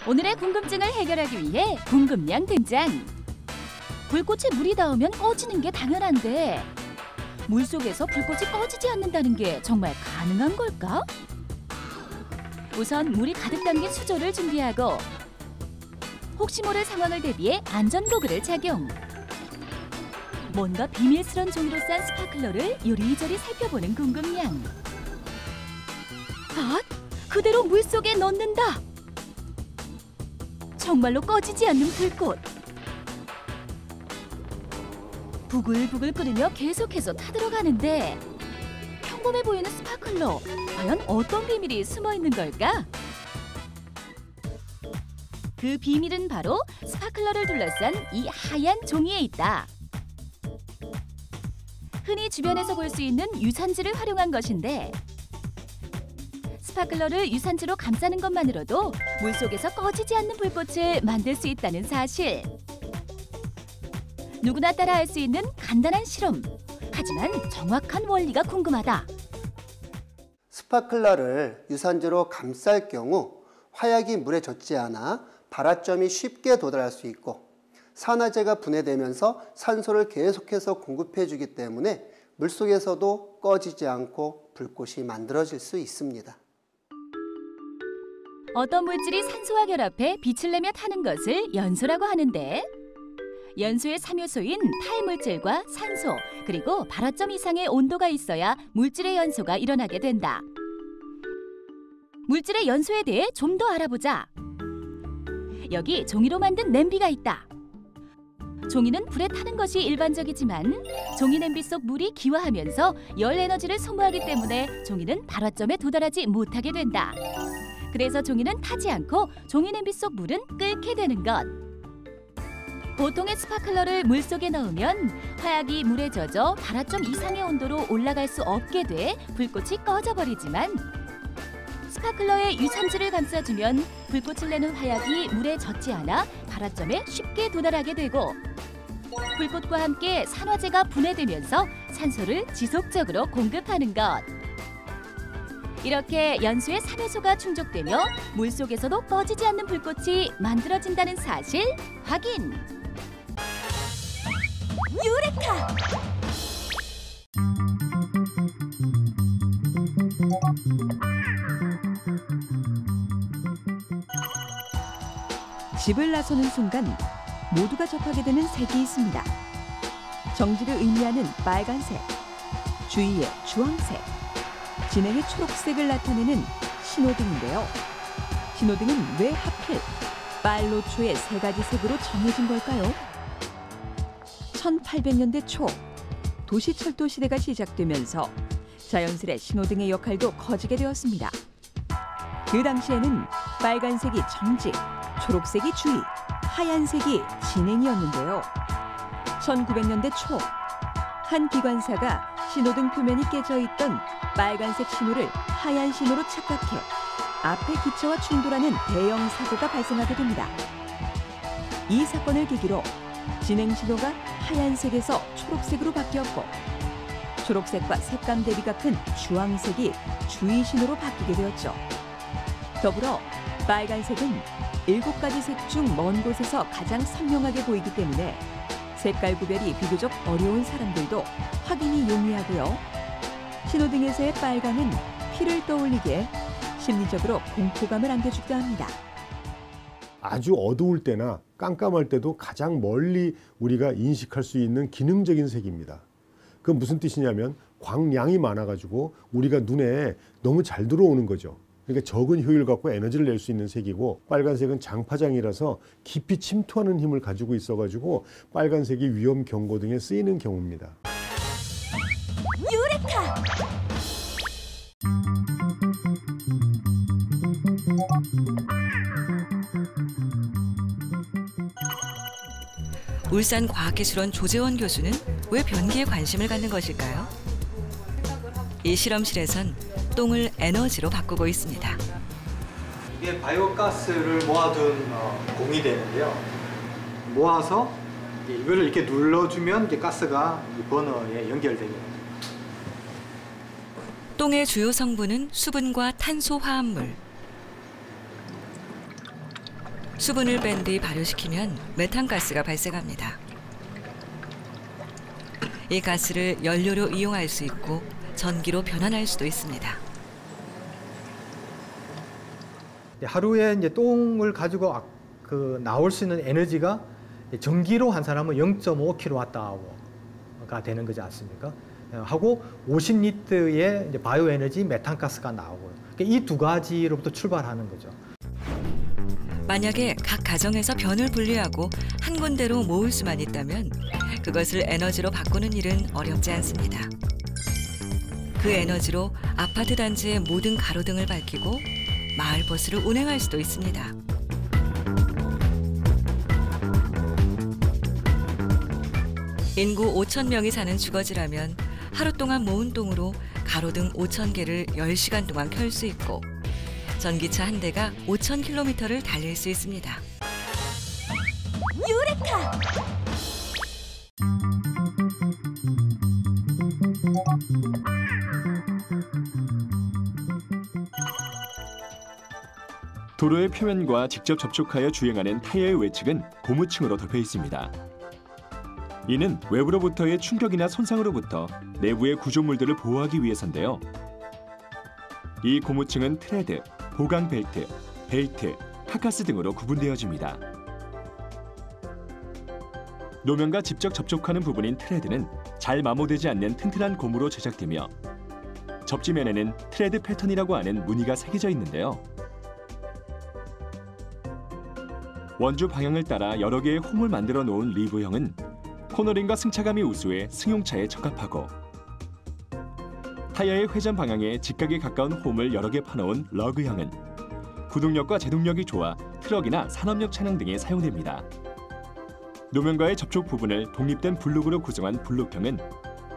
오늘의 궁금증을 해결하기 위해 궁금량 등장. 불꽃에 물이 닿으면 꺼지는 게 당연한데 물속에서 불꽃이 꺼지지 않는다는 게 정말 가능한 걸까? 우선 물이 가득 담긴 수조를 준비하고 혹시 모를 상황을 대비해 안전고글을 착용. 뭔가 비밀스런 종이로 싼 스파클러를 요리조리 살펴보는 궁금량. 아, 그대로 물속에 넣는다. 정말로 꺼지지 않는 불꽃. 부글부글 끓으며 계속해서 타들어가는데 평범해 보이는 스파클러, 과연 어떤 비밀이 숨어 있는 걸까? 그 비밀은 바로 스파클러를 둘러싼 이 하얀 종이에 있다. 흔히 주변에서 볼 수 있는 유산지를 활용한 것인데 스파클러를 유산지로 감싸는 것만으로도 물속에서 꺼지지 않는 불꽃을 만들 수 있다는 사실. 누구나 따라할 수 있는 간단한 실험. 하지만 정확한 원리가 궁금하다. 스파클러를 유산지로 감쌀 경우 화약이 물에 젖지 않아 발화점이 쉽게 도달할 수 있고 산화제가 분해되면서 산소를 계속해서 공급해주기 때문에 물속에서도 꺼지지 않고 불꽃이 만들어질 수 있습니다. 어떤 물질이 산소와 결합해 빛을 내며 타는 것을 연소라고 하는데 연소의 3요소인 탈물질과 산소, 그리고 발화점 이상의 온도가 있어야 물질의 연소가 일어나게 된다. 물질의 연소에 대해 좀 더 알아보자. 여기 종이로 만든 냄비가 있다. 종이는 불에 타는 것이 일반적이지만 종이 냄비 속 물이 기화하면서 열 에너지를 소모하기 때문에 종이는 발화점에 도달하지 못하게 된다. 그래서 종이는 타지 않고 종이 냄비 속 물은 끓게 되는 것. 보통의 스파클러를 물속에 넣으면 화약이 물에 젖어 발화점 이상의 온도로 올라갈 수 없게 돼 불꽃이 꺼져버리지만 스파클러에 유산지를 감싸주면 불꽃을 내는 화약이 물에 젖지 않아 발화점에 쉽게 도달하게 되고 불꽃과 함께 산화제가 분해되면서 산소를 지속적으로 공급하는 것. 이렇게 연소의 3요소가 충족되며 물속에서도 꺼지지 않는 불꽃이 만들어진다는 사실 확인! 유레카! 집을 나서는 순간 모두가 접하게 되는 색이 있습니다. 정지를 의미하는 빨간색, 주의의 주황색, 진행의 초록색을 나타내는 신호등인데요. 신호등은 왜 하필 빨로초의 3가지 색으로 정해진 걸까요? 1800년대 초 도시철도 시대가 시작되면서 자연스레 신호등의 역할도 커지게 되었습니다. 그 당시에는 빨간색이 정지, 초록색이 주의, 하얀색이 진행이었는데요. 1900년대 초 한 기관사가 신호등 표면이 깨져 있던 빨간색 신호를 하얀 신호로 착각해 앞에 기차와 충돌하는 대형 사고가 발생하게 됩니다. 이 사건을 계기로 진행 신호가 하얀색에서 초록색으로 바뀌었고 초록색과 색감 대비가 큰 주황색이 주의 신호로 바뀌게 되었죠. 더불어 빨간색은 7가지 색 중 먼 곳에서 가장 선명하게 보이기 때문에 색깔 구별이 비교적 어려운 사람들도 확인이 용이하고요. 신호등에서의 빨강은 피를 떠올리게 심리적으로 공포감을 안겨주기도 합니다. 아주 어두울 때나 깜깜할 때도 가장 멀리 우리가 인식할 수 있는 기능적인 색입니다. 그건 무슨 뜻이냐면 광량이 많아가지고 우리가 눈에 너무 잘 들어오는 거죠. 그러니까 적은 효율 갖고 에너지를 낼 수 있는 색이고 빨간색은 장파장이라서 깊이 침투하는 힘을 가지고 있어가지고 빨간색이 위험 경고 등에 쓰이는 경우입니다. 유레카! 울산과학기술원 조재원 교수는 왜 변기에 관심을 갖는 것일까요? 이 실험실에선 똥을 에너지로 바꾸고 있습니다. 이게 바이오가스를 모아둔 공이 되는데요. 모아서 이거를 이렇게 눌러주면 이제 가스가 이 버너에 연결되게 됩니다. 똥의 주요 성분은 수분과 탄소 화합물. 수분을 뺀 뒤 발효시키면 메탄가스가 발생합니다. 이 가스를 연료로 이용할 수 있고 전기로 변환할 수도 있습니다. 하루에 이제 똥을 가지고 나올 수 있는 에너지가 전기로 환산하면 0.5kWh가 되는 거지 않습니까? 하고 50리터의 이제 바이오 에너지 메탄가스가 나오고요. 이 두 가지로부터 출발하는 거죠. 만약에 각 가정에서 변을 분리하고 한 군데로 모을 수만 있다면 그것을 에너지로 바꾸는 일은 어렵지 않습니다. 그 에너지로 아파트 단지의 모든 가로등을 밝히고 마을버스를 운행할 수도 있습니다. 인구 5,000명이 사는 주거지라면 하루 동안 모은 똥으로 가로등 5,000개를 10시간 동안 켤 수 있고 전기차 한 대가 5,000km를 달릴 수 있습니다. 유레카! 도로의 표면과 직접 접촉하여 주행하는 타이어의 외측은 고무층으로 덮여 있습니다. 이는 외부로부터의 충격이나 손상으로부터 내부의 구조물들을 보호하기 위해서인데요. 이 고무층은 트레드, 보강 벨트, 카카스 등으로 구분되어집니다. 노면과 직접 접촉하는 부분인 트레드는 잘 마모되지 않는 튼튼한 고무로 제작되며 접지면에는 트레드 패턴이라고 하는 무늬가 새겨져 있는데요. 원주 방향을 따라 여러 개의 홈을 만들어 놓은 리브형은 코너링과 승차감이 우수해 승용차에 적합하고 타이어의 회전 방향에 직각에 가까운 홈을 여러 개 파놓은 러그형은 구동력과 제동력이 좋아 트럭이나 산업용 차량 등에 사용됩니다. 노면과의 접촉 부분을 독립된 블록으로 구성한 블록형은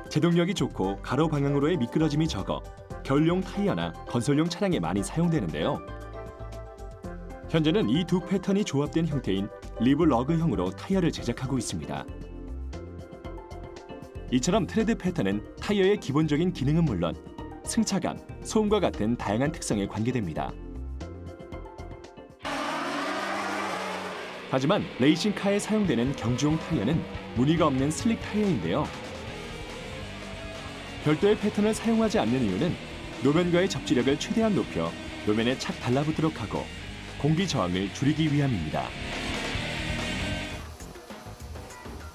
제동력이 좋고 가로 방향으로의 미끄러짐이 적어 겨울용 타이어나 건설용 차량에 많이 사용되는데요. 현재는 이 두 패턴이 조합된 형태인 리브 러그형으로 타이어를 제작하고 있습니다. 이처럼 트레드 패턴은 타이어의 기본적인 기능은 물론 승차감, 소음과 같은 다양한 특성에 관계됩니다. 하지만 레이싱카에 사용되는 경주용 타이어는 무늬가 없는 슬릭 타이어인데요. 별도의 패턴을 사용하지 않는 이유는 노면과의 접지력을 최대한 높여 노면에 착 달라붙도록 하고 공기 저항을 줄이기 위함입니다.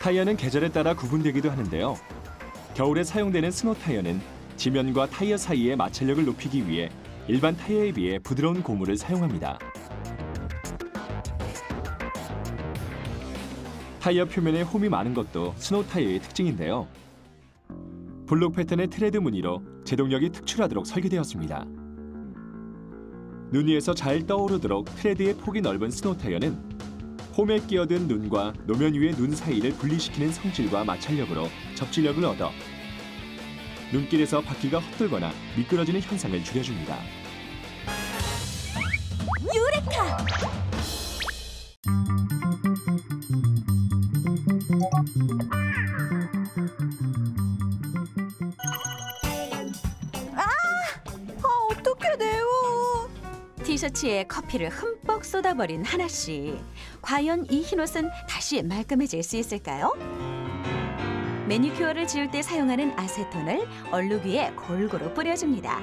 타이어는 계절에 따라 구분되기도 하는데요. 겨울에 사용되는 스노 타이어는 지면과 타이어 사이의 마찰력을 높이기 위해 일반 타이어에 비해 부드러운 고무를 사용합니다. 타이어 표면에 홈이 많은 것도 스노우 타이어의 특징인데요. 블록 패턴의 트레드 무늬로 제동력이 특출하도록 설계되었습니다. 눈 위에서 잘 떠오르도록 트레드의 폭이 넓은 스노우 타이어는 홈에 끼어든 눈과 노면 위의 눈 사이를 분리시키는 성질과 마찰력으로 접지력을 얻어 눈길에서 바퀴가 헛돌거나 미끄러지는 현상을 줄여줍니다. 유레카! 어떻게 돼요? 티셔츠에 커피를 흠뻑 쏟아버린 하나 씨. 과연 이 흰옷은 다시 말끔해질 수 있을까요? 매니큐어를 지울 때 사용하는 아세톤을 얼룩 위에 골고루 뿌려줍니다.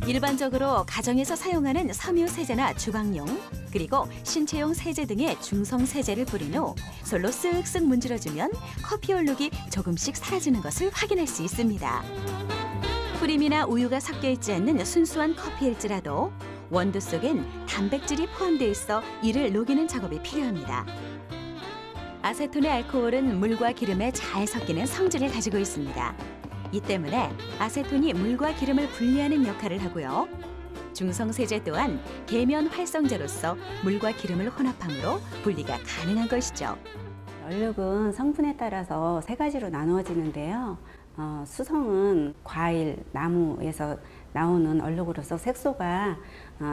일반적으로 가정에서 사용하는 섬유 세제나 주방용, 그리고 신체용 세제 등의 중성 세제를 뿌린 후 솔로 쓱쓱 문질러주면 커피 얼룩이 조금씩 사라지는 것을 확인할 수 있습니다. 프림이나 우유가 섞여 있지 않는 순수한 커피일지라도 원두 속엔 단백질이 포함되어 있어 이를 녹이는 작업이 필요합니다. 아세톤의 알코올은 물과 기름에 잘 섞이는 성질을 가지고 있습니다. 이 때문에 아세톤이 물과 기름을 분리하는 역할을 하고요. 중성세제 또한 계면 활성제로서 물과 기름을 혼합함으로 분리가 가능한 것이죠. 얼룩은 성분에 따라서 세 가지로 나누어지는데요. 수성은 과일, 나무에서 나오는 얼룩으로서 색소가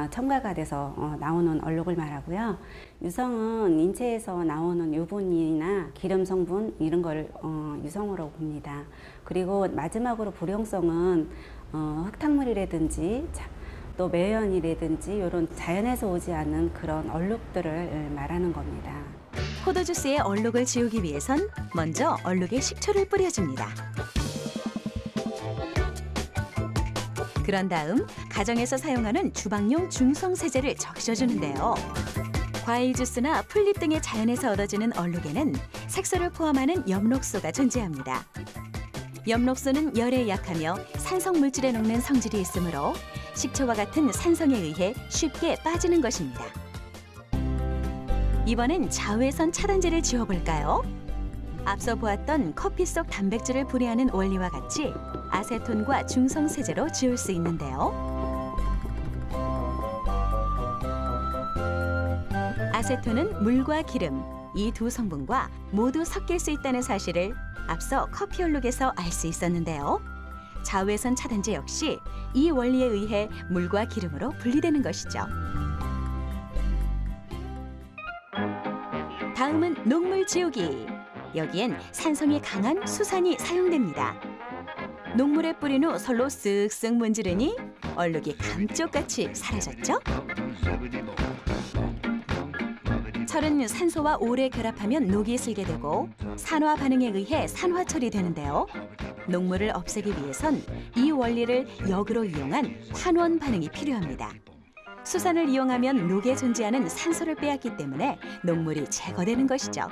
첨가가 돼서 나오는 얼룩을 말하고요. 유성은 인체에서 나오는 유분이나 기름 성분 이런 걸 유성으로 봅니다. 그리고 마지막으로 불용성은 흙탕물이라든지 또 매연이라든지 이런 자연에서 오지 않는 그런 얼룩들을 말하는 겁니다. 포도주스의 얼룩을 지우기 위해선 먼저 얼룩에 식초를 뿌려줍니다. 그런 다음 가정에서 사용하는 주방용 중성세제를 적셔주는데요. 과일 주스나 풀잎 등의 자연에서 얻어지는 얼룩에는 색소를 포함하는 엽록소가 존재합니다. 엽록소는 열에 약하며 산성 물질에 녹는 성질이 있으므로 식초와 같은 산성에 의해 쉽게 빠지는 것입니다. 이번엔 자외선 차단제를 지워볼까요? 앞서 보았던 커피 속 단백질을 분해하는 원리와 같이 아세톤과 중성세제로 지울 수 있는데요. 아세톤은 물과 기름, 이 두 성분과 모두 섞일 수 있다는 사실을 앞서 커피 얼룩에서 알 수 있었는데요. 자외선 차단제 역시 이 원리에 의해 물과 기름으로 분리되는 것이죠. 다음은 녹물 지우기. 여기엔 산성이 강한 수산이 사용됩니다. 녹물에 뿌린 후 솔로 쓱쓱 문지르니 얼룩이 감쪽같이 사라졌죠? 철은 산소와 오래 결합하면 녹이 슬게 되고 산화 반응에 의해 산화 처리되는데요. 녹물을 없애기 위해선 이 원리를 역으로 이용한 환원 반응이 필요합니다. 수산을 이용하면 녹에 존재하는 산소를 빼앗기 때문에 녹물이 제거되는 것이죠.